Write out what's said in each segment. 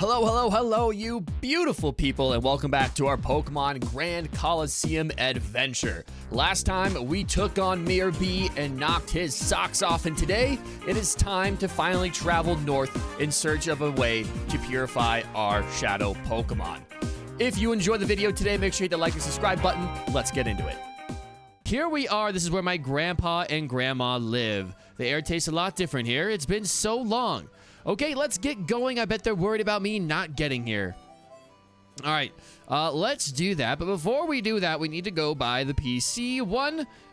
Hello, hello, hello, you beautiful people, and welcome back to our Pokemon Grand Colosseum adventure. Last time, we took on Mirror B and knocked his socks off, and today, it is time to finally travel north in search of a way to purify our Shadow Pokemon. If you enjoyed the video today, make sure you hit the like and subscribe button. Let's get into it. Here we are. This is where my grandpa and grandma live. The air tastes a lot different here. It's been so long. Okay, let's get going. I bet they're worried about me not getting here. All right, let's do that. But before we do that, we need to go by the PC.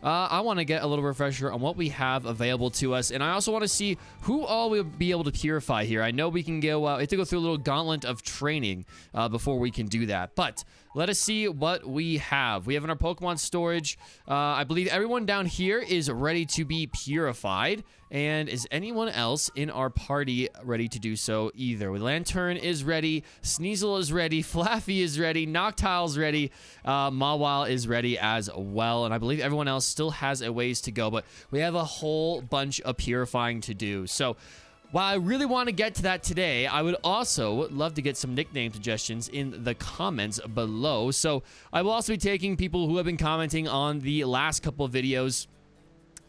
I want to get a little refresher on what we have available to us. And I also want to see who all we'll be able to purify here. I know we can go, we have to go through a little gauntlet of training before we can do that. But let us see what we have. We have in our Pokemon storage, I believe everyone down here is ready to be purified. And is anyone else in our party ready to do so either? Lantern is ready, Sneasel is ready, Flaffy is ready, Noctile's ready, Mawile is ready as well. And I believe everyone else still has a ways to go, but we have a whole bunch of purifying to do. So while I really want to get to that today, I would also love to get some nickname suggestions in the comments below. So I will also be taking people who have been commenting on the last couple of videos.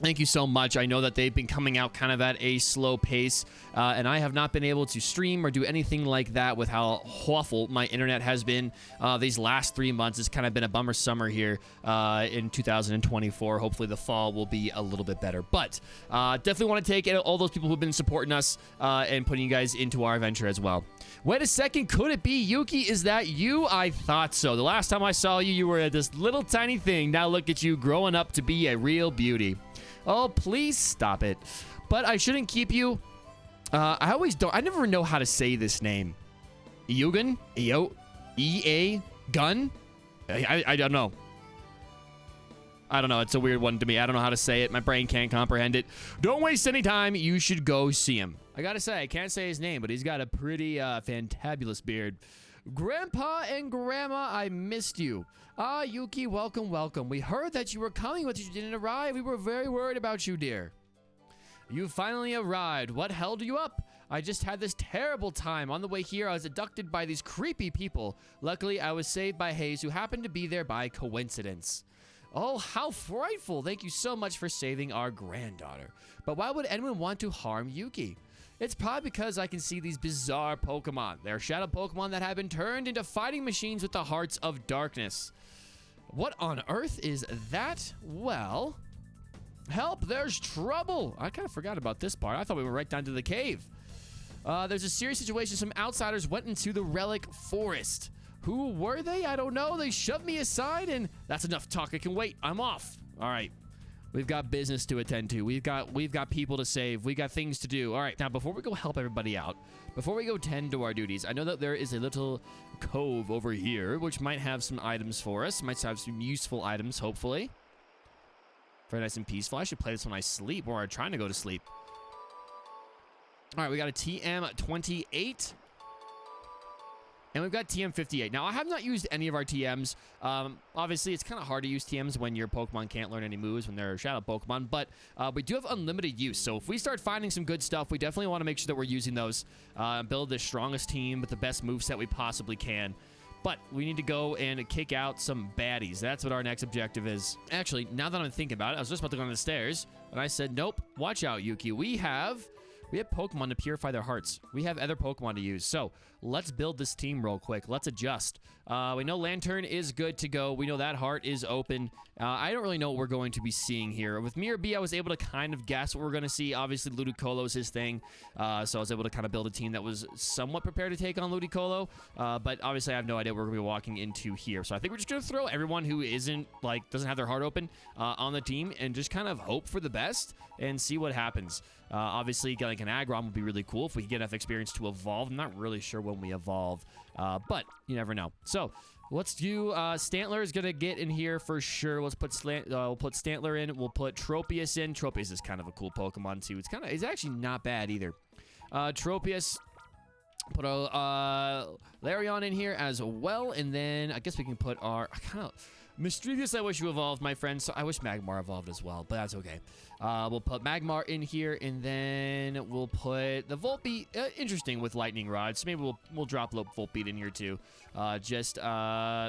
Thank you so much. I know that they've been coming out kind of at a slow pace, and I have not been able to stream or do anything like that with how awful my internet has been these last 3 months. It's kind of been a bummer summer here in 2024. Hopefully the fall will be a little bit better, but definitely want to take all those people who've been supporting us and putting you guys into our adventure as well. Wait a second, could it be Yuki? Is that you? I thought so. The last time I saw you, you were this little tiny thing. Now look at you growing up to be a real beauty. Oh, please stop it. But I shouldn't keep you. I never know how to say this name. Eugen? E-A? Gun? I don't know. I don't know. It's a weird one to me. I don't know how to say it. My brain can't comprehend it. Don't waste any time. You should go see him. I gotta say, I can't say his name, but he's got a pretty fantabulous beard. Grandpa and Grandma, I missed you. Yuki, welcome, welcome. We heard that you were coming, but you didn't arrive. We were very worried about you, dear. You finally arrived. What held you up? I just had this terrible time. On the way here, I was abducted by these creepy people. Luckily, I was saved by Hayes, who happened to be there by coincidence. Oh, how frightful. Thank you so much for saving our granddaughter. But why would anyone want to harm Yuki? It's probably because I can see these bizarre Pokemon. They're Shadow Pokemon that have been turned into fighting machines with the hearts of darkness. What on earth is that? Well, help, there's trouble. I kind of forgot about this part. I thought we were right down to the cave. There's a serious situation. Some outsiders went into the Relic Forest. Who were they? I don't know. They shoved me aside, and that's enough talk. I can wait. I'm off. All right. We've got business to attend to. We've got people to save. We got things to do. All right, now before we go help everybody out, before we go tend to our duties, I know that there is a little cove over here, which might have some items for us. Might have some useful items, hopefully. Very nice and peaceful. I should play this when I sleep, or I'm trying to go to sleep. All right, we got a TM28. And we've got TM58. Now, I have not used any of our TMs. Obviously, it's kind of hard to use TMs when your Pokemon can't learn any moves when they're Shadow Pokemon, but we do have unlimited use. So if we start finding some good stuff, we definitely want to make sure that we're using those. Build the strongest team with the best moveset we possibly can. But we need to go and kick out some baddies. That's what our next objective is. Actually, now that I'm thinking about it, I was just about to go on the stairs, and I said, nope, watch out, Yuki. We have Pokemon to purify their hearts. We have other Pokemon to use. So let's build this team real quick. Let's adjust. We know Lantern is good to go. We know that heart is open. I don't really know what we're going to be seeing here. With Mirror B, I was able to kind of guess what we're going to see. Obviously, Ludicolo is his thing. So I was able to kind of build a team that was somewhat prepared to take on Ludicolo. But obviously, I have no idea what we're going to be walking into here. So I think we're just going to throw everyone who doesn't have their heart open on the team and just kind of hope for the best and see what happens. Obviously, like an Aggron would be really cool if we could get enough experience to evolve. I'm not really sure when we evolve, but you never know. So let's do Stantler is gonna get in here for sure. Let's put we'll put Stantler in. We'll put Tropius in. Tropius is kind of a cool Pokemon too. It's actually not bad either. Tropius. Put a Larion in here as well, and then I guess we can put our Mischievous, I wish you evolved, my friend. So I wish Magmar evolved as well, but that's okay. We'll put Magmar in here, and then we'll put the Volbeat. Interesting with Lightning Rod, so maybe we'll drop Volbeat in here too. Just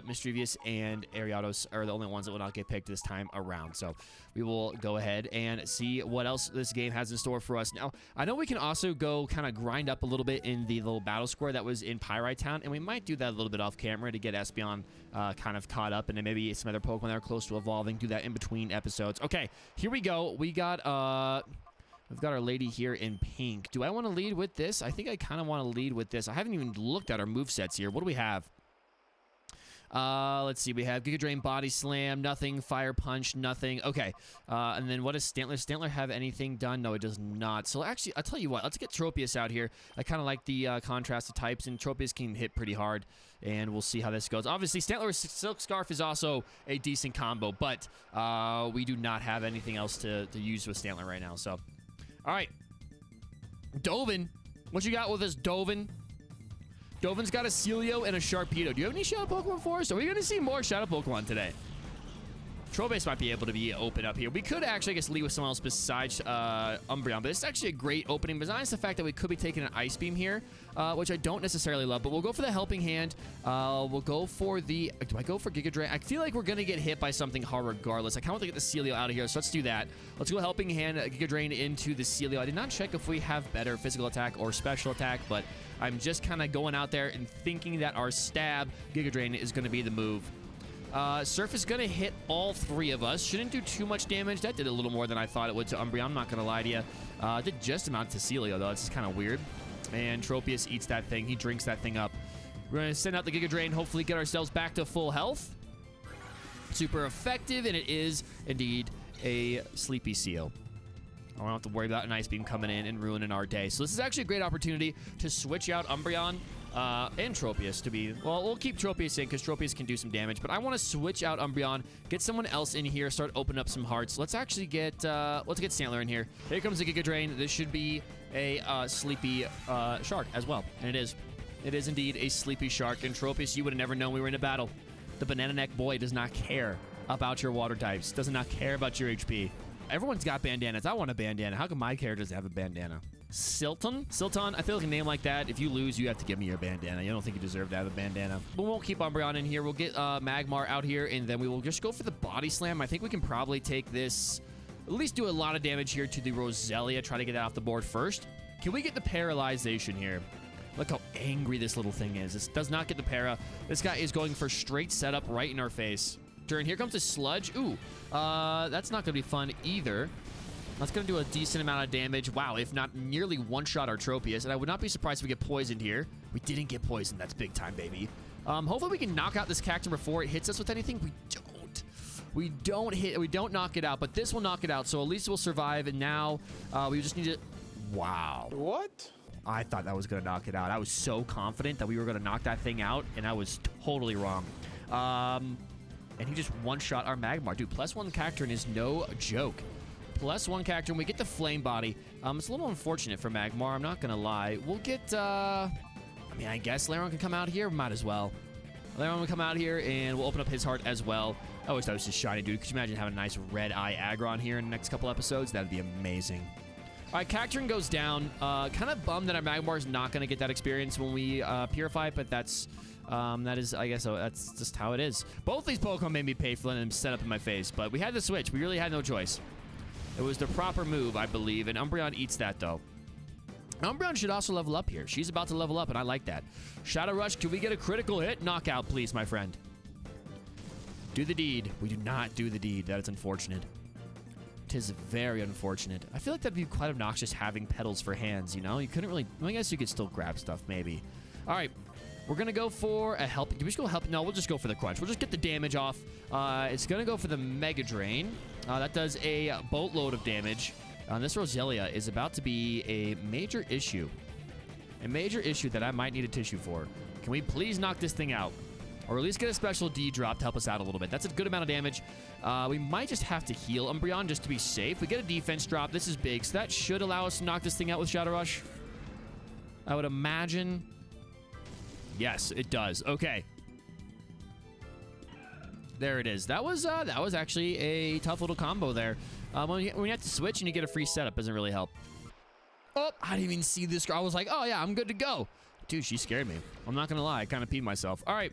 Mischievous and Ariados are the only ones that will not get picked this time around. So we will go ahead and see what else this game has in store for us. Now, I know we can also go kind of grind up a little bit in the little battle square that was in Pyrite Town, and we might do that a little bit off camera to get Espeon kind of caught up, and then maybe some other Pokemon that are close to evolving. Do that in between episodes. Okay, here we go. We've got our lady here in pink. Do I want to lead with this? I think I kind of want to lead with this. I haven't even looked at our movesets here. What do we have? Let's see. We have Giga Drain, Body Slam, nothing. Fire Punch, nothing. Okay. And then what does Stantler? Stantler have anything done? No, it does not. So actually, I'll tell you what. Let's get Tropius out here. I kind of like the contrast of types, and Tropius can hit pretty hard, and we'll see how this goes. Obviously, Stantler's Silk Scarf is also a decent combo, but we do not have anything else to use with Stantler right now. So, all right. Dovin. What you got with us, Dovin? Dovin's got a Celio and a Sharpedo. Do you have any Shadow Pokemon for us? Are we going to see more Shadow Pokemon today? Trollbase might be able to be open up here. We could actually, I guess, lead with someone else besides Umbreon, but it's actually a great opening besides the fact that we could be taking an Ice Beam here, which I don't necessarily love, but we'll go for the Helping Hand. We'll go for the... Do I go for Giga Drain? I feel like we're going to get hit by something hard regardless. I kind of want to get the Celio out of here, so let's do that. Let's go Helping Hand, Giga Drain into the Celio. I did not check if we have better physical attack or special attack, but I'm just kind of going out there and thinking that our Stab Giga Drain is going to be the move. Surf is going to hit all three of us. Shouldn't do too much damage. That did a little more than I thought it would to Umbreon. I'm not going to lie to you. Did just amount to Celio, though. It's kind of weird. And Tropius eats that thing. He drinks that thing up. We're going to send out the Giga Drain, hopefully get ourselves back to full health. Super effective, and it is indeed a Sleepy Seal. I don't have to worry about an Ice Beam coming in and ruining our day. So this is actually a great opportunity to switch out Umbreon and Tropius to be... Well, we'll keep Tropius in because Tropius can do some damage. But I want to switch out Umbreon, get someone else in here, start opening up some hearts. Let's actually get... let's get Stantler in here. Here comes the Giga Drain. This should be a Sleepy Shark as well. And it is. It is indeed a Sleepy Shark. And Tropius, you would have never known we were in a battle. The Banana Neck boy does not care about your water types. Does not care about your HP. Everyone's got bandanas. I want a bandana. How come my character doesn't have a bandana? Silton? Silton? I feel like a name like that. If you lose, you have to give me your bandana. You don't think you deserve to have a bandana. But we won't keep Umbreon in here. We'll get Magmar out here, and then we will just go for the Body Slam. I think we can probably take this, at least do a lot of damage here to the Roselia. Try to get that off the board first. Can we get the Paralyzation here? Look how angry this little thing is. This does not get the para. This guy is going for straight setup right in our face. And here comes the Sludge. Ooh, that's not going to be fun either. That's going to do a decent amount of damage. Wow, if not nearly one-shot our Tropius. And I would not be surprised if we get poisoned here. We didn't get poisoned. That's big time, baby. Hopefully we can knock out this Cactus before it hits us with anything. We don't. We don't knock it out, but this will knock it out. So at least we'll survive. And now we just need to... Wow. What? I thought that was going to knock it out. I was so confident that we were going to knock that thing out, and I was totally wrong. And he just one-shot our Magmar. Dude, +1 Cacturne is no joke. +1 Cacturne. We get the Flame Body. It's a little unfortunate for Magmar. I'm not going to lie. We'll get, I mean, I guess Lairon can come out here. Might as well. Lairon will come out here, and we'll open up his heart as well. I always thought it was just shiny, dude. Could you imagine having a nice red eye Aggron here in the next couple episodes? That'd be amazing. All right, Cacturne goes down. Kind of bummed that our Magmar is not going to get that experience when we purify, but that's... that is, I guess, that's just how it is. Both these Pokemon made me pay for letting them set up in my face, but we had to switch. We really had no choice. It was the proper move, I believe, and Umbreon eats that, though. Umbreon should also level up here. She's about to level up, and I like that. Shadow Rush, can we get a critical hit? Knockout, please, my friend. Do the deed. We do not do the deed. That is unfortunate. It is very unfortunate. I feel like that'd be quite obnoxious having petals for hands, you know? You couldn't really... I guess you could still grab stuff, maybe. All right. We're going to go for a help. Did we just go help? No, we'll just go for the Crunch. We'll just get the damage off. It's going to go for the Mega Drain. That does a boatload of damage. This Roselia is about to be a major issue. A major issue that I might need a tissue for. Can we please knock this thing out? Or at least get a special D drop to help us out a little bit. That's a good amount of damage. We might just have to heal Umbreon just to be safe. We get a defense drop. This is big, so that should allow us to knock this thing out with Shadow Rush. I would imagine... Yes, it does. Okay. There it is. That was actually a tough little combo there. When you have to switch and you get a free setup, doesn't really help. Oh, I didn't even see this girl. I was like, oh yeah, I'm good to go. Dude, she scared me. I'm not gonna lie, I kind of peed myself. All right,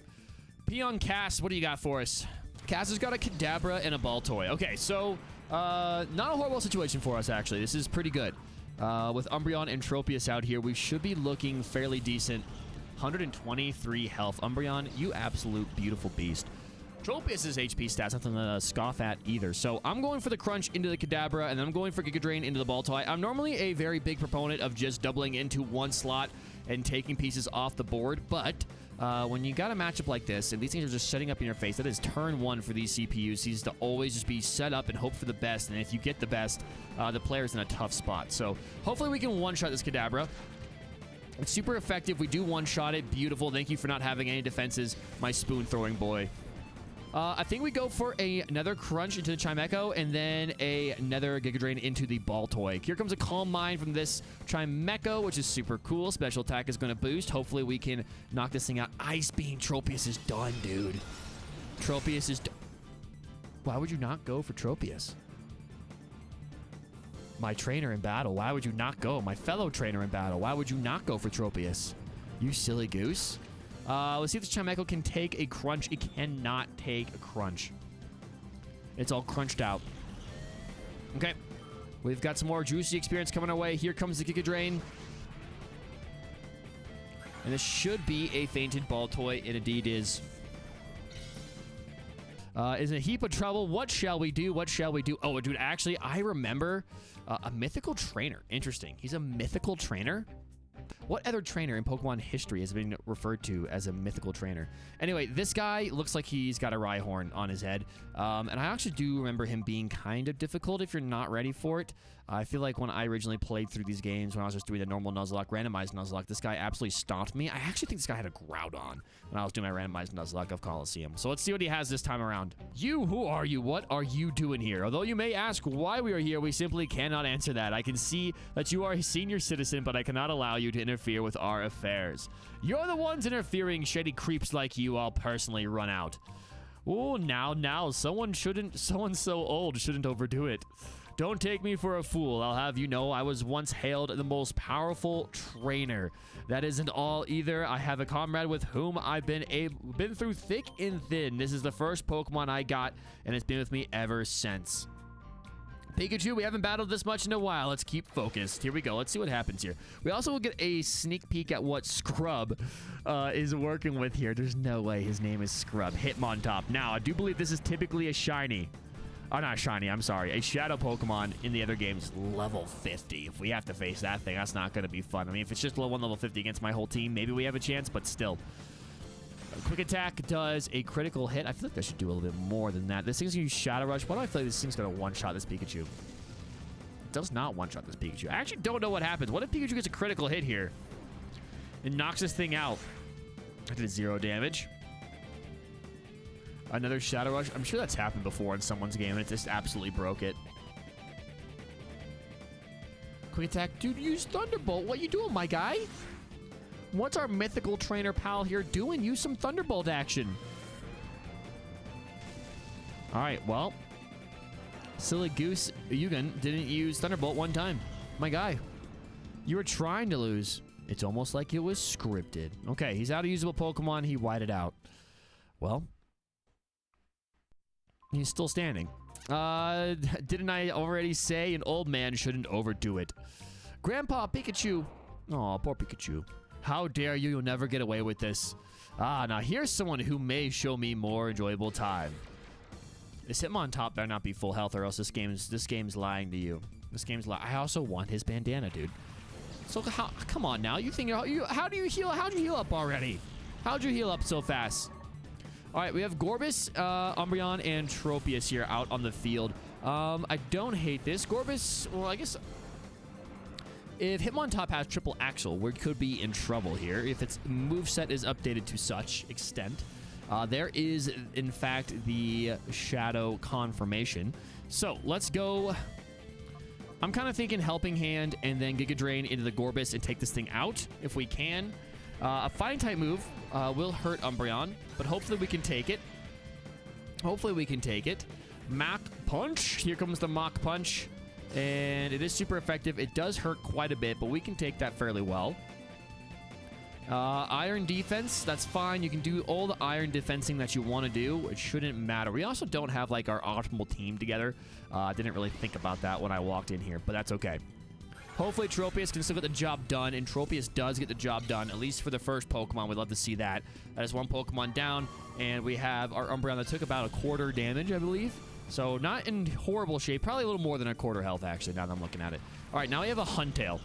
Peon Cass, what do you got for us? Cass has got a Kadabra and a ball toy. Okay, so not a horrible situation for us, actually. This is pretty good. With Umbreon and Tropius out here, we should be looking fairly decent. 123 health. Umbreon, you absolute beautiful beast. Tropius' HP stats, nothing to scoff at either. So I'm going for the Crunch into the Kadabra, and then I'm going for Giga Drain into the Ball Toy. I'm normally a very big proponent of just doubling into one slot and taking pieces off the board, but when you got a matchup like this, and these things are just setting up in your face, that is turn one for these CPUs. These to always just be set up and hope for the best, and if you get the best, the player's in a tough spot. So hopefully we can one-shot this Kadabra. It's super effective. We do one-shot it. Beautiful. Thank you for not having any defenses, my spoon-throwing boy. I think we go for another Crunch into the Chimecho and then another Giga Drain into the Ball Toy. Here comes a Calm Mind from this Chimecho, which is super cool. Special attack is going to boost. Hopefully we can knock this thing out. Ice Beam. Tropius is done, dude. Tropius is done. Why would you not go for Tropius? My trainer in battle. Why would you not go? My fellow trainer in battle. Why would you not go for Tropius? You silly goose. Let's see if this Chimecho can take a Crunch. It cannot take a Crunch. It's all crunched out. Okay. We've got some more juicy experience coming our way. Here comes the Giga Drain. And this should be a fainted Ball Toy. It indeed is. Is in a heap of trouble. What shall we do? What shall we do? Oh, dude, actually, I remember a mythical trainer. Interesting. He's a mythical trainer? What other trainer in Pokemon history has been referred to as a mythical trainer? Anyway, this guy looks like he's got a Rhyhorn on his head. And I actually do remember him being kind of difficult if you're not ready for it. I feel like when I originally played through these games, when I was just doing the normal Nuzlocke, randomized Nuzlocke, this guy absolutely stomped me. I actually think this guy had a Groudon when I was doing my randomized Nuzlocke of Colosseum. So let's see what he has this time around. You, who are you? What are you doing here? Although you may ask why we are here, we simply cannot answer that. I can see that you are a senior citizen, but I cannot allow you to interfere with our affairs. You're the ones interfering. Shady creeps like you, I'll personally run out. Oh, now, someone so old shouldn't overdo it. Don't take me for a fool. I'll have you know I was once hailed the most powerful trainer. That isn't all either. I have a comrade with whom I've been through thick and thin. This is the first Pokemon I got, and it's been with me ever since. Pikachu, we haven't battled this much in a while. Let's keep focused. Here we go. Let's see what happens here. We also will get a sneak peek at what Skrub is working with here. There's no way his name is Skrub. Hitmontop. Now, I do believe this is typically a shiny. Oh, not shiny. I'm sorry. A Shadow Pokemon in the other games, level 50. If we have to face that thing, that's not going to be fun. I mean, if it's just level 50 against my whole team, maybe we have a chance, but still. Quick Attack does a critical hit. I feel like that should do a little bit more than that. This thing's going to use Shadow Rush. Why do I feel like this thing's going to one-shot this Pikachu? It does not one-shot this Pikachu. I actually don't know what happens. What if Pikachu gets a critical hit here and knocks this thing out? I did 0 damage. Another Shadow Rush. I'm sure that's happened before in someone's game, and it just absolutely broke it. Quick Attack. Dude, use Thunderbolt. What you doing, my guy? What's our mythical trainer pal here doing? Use some Thunderbolt action. All right, well. Silly Goose Yugen didn't use Thunderbolt one time. My guy, you were trying to lose. It's almost like it was scripted. Okay, he's out of usable Pokemon. He whited out. Well. He's still standing. Didn't I already say an old man shouldn't overdo it? Grandpa Pikachu. Aw, poor Pikachu. How dare you? You'll never get away with this. Ah, now here's someone who may show me more enjoyable time. This Hitmontop better not be full health, or else this game's lying to you. This game's lying. I also want his bandana, dude. So come on now. You think how do you heal? How'd you heal up already? How'd you heal up so fast? All right, we have Gorbis, Umbreon, and Tropius here out on the field. I don't hate this. Gorbis, well, I guess if Hitmontop has triple Axle, we could be in trouble here if its moveset is updated to such extent. There is, in fact, the Shadow Confirmation. So let's go. I'm kind of thinking Helping Hand and then Giga Drain into the Gorbis and take this thing out if we can. A Fighting type move will hurt Umbreon, but hopefully we can take it. Hopefully we can take it. Mach Punch. Here comes the Mach Punch. And it is super effective. It does hurt quite a bit, but we can take that fairly well. Iron defense, that's fine. You can do all the iron defensing that you want to do. It shouldn't matter. We also don't have, like, our optimal team together. I didn't really think about that when I walked in here, but that's okay. Hopefully, Tropius can still get the job done, and Tropius does get the job done, at least for the first Pokemon. We'd love to see that. That is one Pokemon down, and we have our Umbreon that took about a quarter damage, I believe. So, not in horrible shape. Probably a little more than a quarter health, actually, now that I'm looking at it. All right, now we have a Huntail.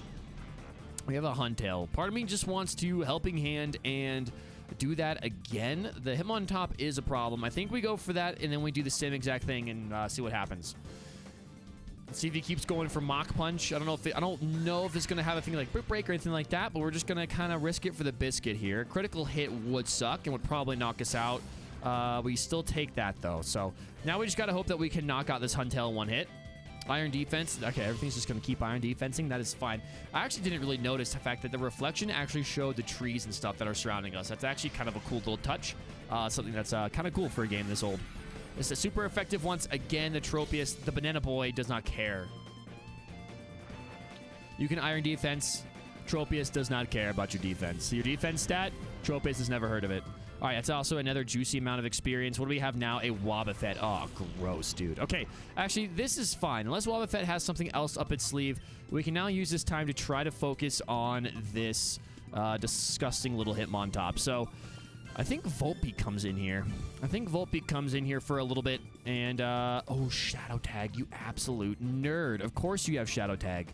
We have a Huntail. Part of me just wants to Helping Hand and do that again. The Hitmontop is a problem. I think we go for that, and then we do the same exact thing and see what happens. Let's see if he keeps going for Mach Punch. I don't know if it's going to have a thing like Brick Break or anything like that, but we're just going to kind of risk it for the biscuit here. Critical hit would suck and would probably knock us out. We still take that, though. So now we just got to hope that we can knock out this Huntail in one hit. Iron defense. Okay, everything's just going to keep iron defensing. That is fine. I actually didn't really notice the fact that the reflection actually showed the trees and stuff that are surrounding us. That's actually kind of a cool little touch. Something that's kind of cool for a game this old. It's a super effective once again. The Tropius, the Banana Boy, does not care. You can iron defense. Tropius does not care about your defense. Your defense stat, Tropius has never heard of it. All right, that's also another juicy amount of experience. What do we have now? A Wobbuffet. Oh, gross, dude. Okay, actually, this is fine. Unless Wobbuffet has something else up its sleeve, we can now use this time to try to focus on this disgusting little Hitmontop. So, I think Volbeat comes in here. I think Volbeat comes in here for a little bit. And, oh, Shadow Tag, you absolute nerd. Of course you have Shadow Tag.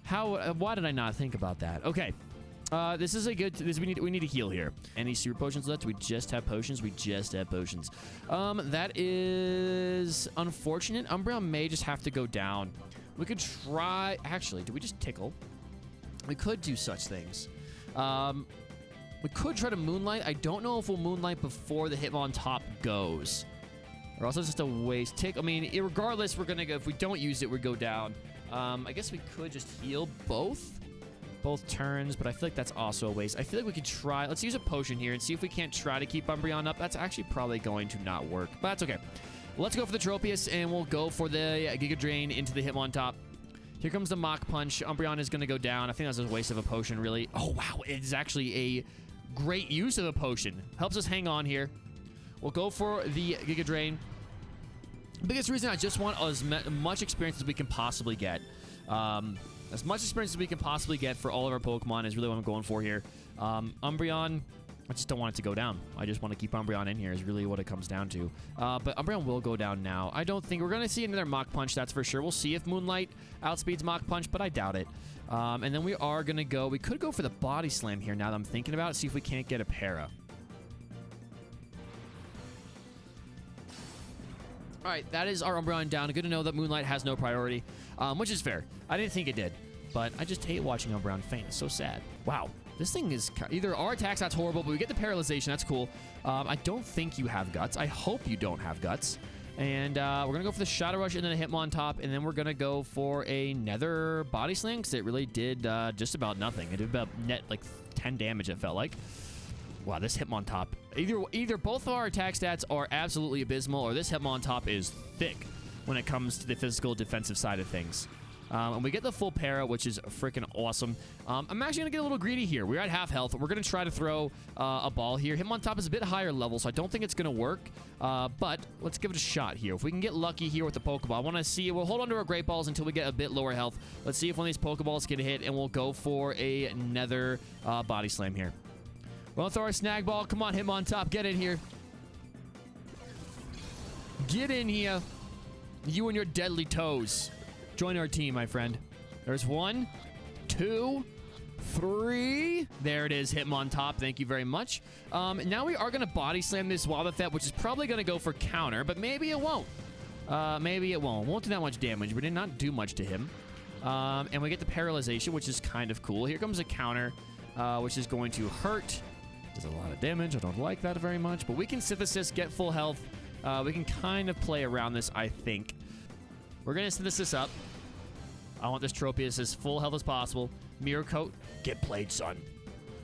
Why did I not think about that? Okay. This is a good... we need to heal here. Any super potions left? We just have potions. We just have potions. That is unfortunate. Umbreon may just have to go down. We could try... Actually, do we just tickle? We could do such things. We could try to Moonlight. I don't know if we'll Moonlight before the Hitmontop goes. Or also just a waste. I mean, regardless, we're going to go... If we don't use it, we go down. I guess we could just heal both turns, but I feel like that's also a waste. I feel like we could try... Let's use a potion here and see if we can't try to keep Umbreon up. That's actually probably going to not work, but that's okay. Let's go for the Tropius, and we'll go for the Giga Drain into the Hitmontop. Here comes the Mach Punch. Umbreon is going to go down. I think that's a waste of a potion, really. Oh, wow. It's actually a great use of a potion. Helps us hang on here. We'll go for the Giga Drain. Biggest reason I just want as much experience as we can possibly get. As much experience as we can possibly get for all of our Pokemon is really what I'm going for here. Umbreon, I just don't want it to go down. I just want to keep Umbreon in here is really what it comes down to. But Umbreon will go down now. I don't think... We're going to see another Mach Punch, that's for sure. We'll see if Moonlight outspeeds Mach Punch, but I doubt it. And then we are going to go... We could go for the Body Slam here now that I'm thinking about it. See if we can't get a Para. All right, that is our Umbreon down. Good to know that Moonlight has no priority, which is fair. I didn't think it did, but I just hate watching Umbreon faint. It's so sad. Wow, this thing is... Either our attack stat's horrible, but we get the paralyzation. That's cool. I don't think you have Guts. I hope you don't have Guts. And we're going to go for the Shadow Rush and then a Hitmontop, and then we're going to go for a Nether Body Slam, because it really did just about nothing. It did about net, like, 10 damage, it felt like. Wow, this Hitmontop. Either both of our attack stats are absolutely abysmal, or this Hitmontop is thick when it comes to the physical defensive side of things. And we get the full para, which is freaking awesome. I'm actually going to get a little greedy here. We're at half health. We're going to try to throw a ball here. Hitmontop is a bit higher level, so I don't think it's going to work. But let's give it a shot here. If we can get lucky here with the Pokeball, I want to see... We'll hold on to our Great Balls until we get a bit lower health. Let's see if one of these Pokeballs get hit, and we'll go for a Nether Body Slam here. We'll throw our Snag Ball. Come on, Hitmontop. Get in here. Get in here. You and your deadly toes. Join our team, my friend. There's 1, 2, 3. There it is, Hitmontop. Thank you very much. Now we are going to Body Slam this Wobbuffet, which is probably going to go for counter, but maybe it won't. Maybe it won't. Won't do that much damage. We did not do much to him. And we get the Paralyzation, which is kind of cool. Here comes a counter, which is going to hurt. Does a lot of damage. I don't like that very much, but we can Synthesis, get full health. We can kind of play around this, I think. We're going to Synthesis up. I want this Tropius as full health as possible. Mirror Coat. Get played, son.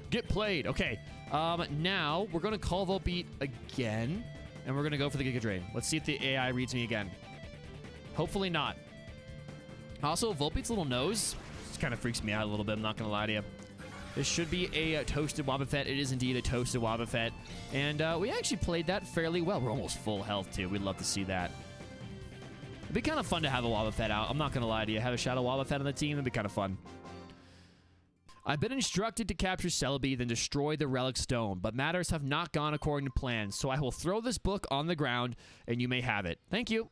Get played. Okay. Now, we're going to call Volbeat again. and we're going to go for the Giga Drain. Let's see if the AI reads me again. Hopefully not. Also, Volbeat's little nose just kind of freaks me out a little bit. I'm not going to lie to you. This should be a toasted Wobbuffet. It is indeed a toasted Wobbuffet. And we actually played that fairly well. We're almost full health, too. We'd love to see that. It'd be kind of fun to have a Wobbuffet out. I'm not going to lie to you. Have a Shadow Wobbuffet on the team. It'd be kind of fun. I've been instructed to capture Celebi, then destroy the Relic Stone, but matters have not gone according to plan, so I will throw this book on the ground, and you may have it. Thank you. All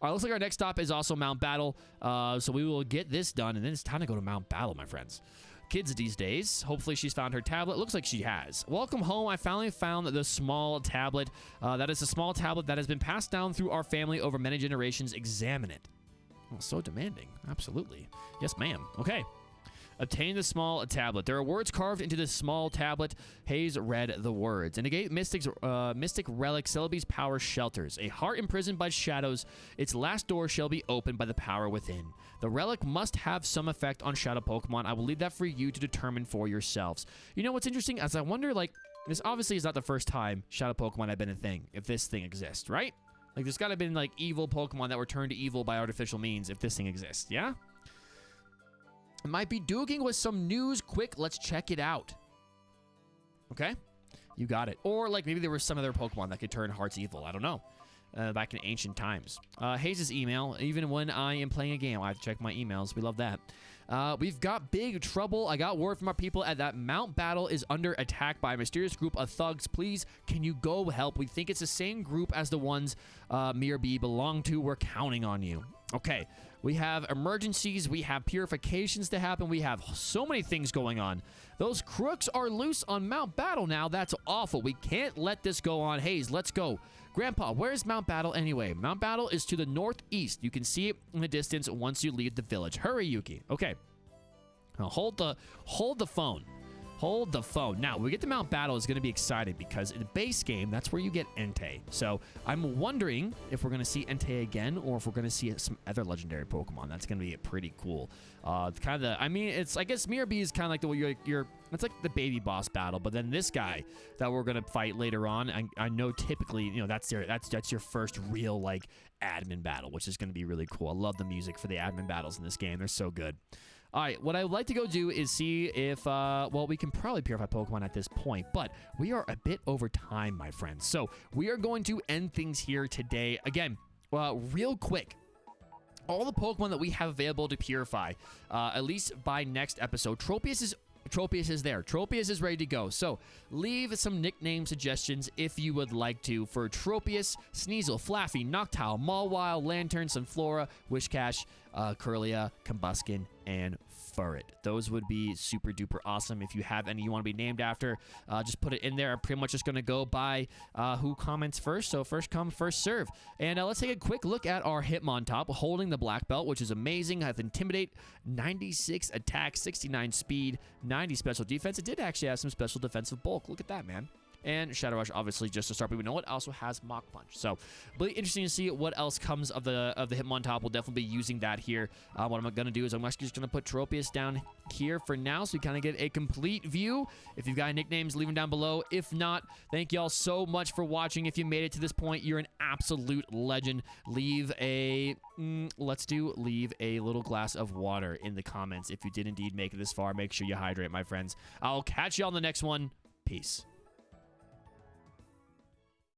right, looks like our next stop is also Mount Battle, so we will get this done, and then it's time to go to Mount Battle, my friends. Kids these days, hopefully she's found her tablet. Looks like she has. Welcome home. I finally found the small tablet. That is a small tablet that has been passed down through our family over many generations. Examine it. Oh, so demanding. Absolutely. Yes, ma'am. Okay. Obtain the small tablet. There are words carved into this small tablet. Hayes read the words. In Agate Mystic Relic, Celebi's power shelters. A heart imprisoned by shadows. Its last door shall be opened by the power within. The relic must have some effect on Shadow Pokemon. I will leave that for you to determine for yourselves. You know what's interesting? As I wonder, like, this obviously is not the first time Shadow Pokemon have been a thing, if this thing exists, right? Like, there's got to have been, like, evil Pokemon that were turned to evil by artificial means if this thing exists, yeah? Might be dooging with some news. Quick, let's check it out. Okay? You got it. Or, like, maybe there was some other Pokemon that could turn hearts evil. I don't know. Back in ancient times. Hayes' email. Even when I am playing a game, I have to check my emails. We love that. We've got big trouble. I got word from our people at that Mount Battle is under attack by a mysterious group of thugs. Please, can you go help? We think it's the same group as the ones Mir B belong to. We're counting on you. Okay, we have emergencies, we have purifications to happen, we have so many things going on. Those crooks are loose on Mount Battle now. That's awful. We can't let this go on. Hayes, let's go. Grandpa, where's Mount Battle anyway? Mount Battle is to the northeast. You can see it in the distance once you leave the village. Hurry, Yuki. Okay. Now hold the phone. Hold the phone. Now, when we get to Mount Battle, it's going to be exciting because in the base game, that's where you get Entei. So I'm wondering if we're going to see Entei again or if we're going to see some other legendary Pokemon. That's going to be pretty cool. I mean, it's, I guess Mir B is kind of like the it's like the baby boss battle, but then this guy that we're going to fight later on, I know typically, you know, that's your first real, like, admin battle, which is going to be really cool. I love the music for the admin battles in this game. They're so good. All right, what I would like to go do is see if, well, we can probably purify Pokemon at this point, but we are a bit over time, my friends. So we are going to end things here today. Again, real quick, all the Pokemon that we have available to purify, at least by next episode, Tropius is there. Tropius is ready to go. So leave some nickname suggestions if you would like to for Tropius, Sneasel, Flaffy, Noctowl, Mawile, Lantern, Sunflora, Wishcash, Curlia, Combuskin, and Furret. Those would be super duper awesome. If you have any you want to be named after, just put it in there. I'm pretty much just going to go by who comments first. So first come, first serve. And let's take a quick look at our Hitmontop holding the black belt, which is amazing. I have Intimidate, 96 attack, 69 speed, 90 special defense. It did actually have some special defensive bulk. Look at that, man. And Shadow Rush, obviously, just to start. But we know it also has Mach Punch. So, really interesting to see what else comes of the Hitmontop. We'll definitely be using that here. What I'm going to do is I'm actually just going to put Tropius down here for now so we kind of get a complete view. If you've got any nicknames, leave them down below. If not, thank y'all so much for watching. If you made it to this point, you're an absolute legend. Leave a little glass of water in the comments. If you did indeed make it this far, make sure you hydrate, my friends. I'll catch you on the next one. Peace.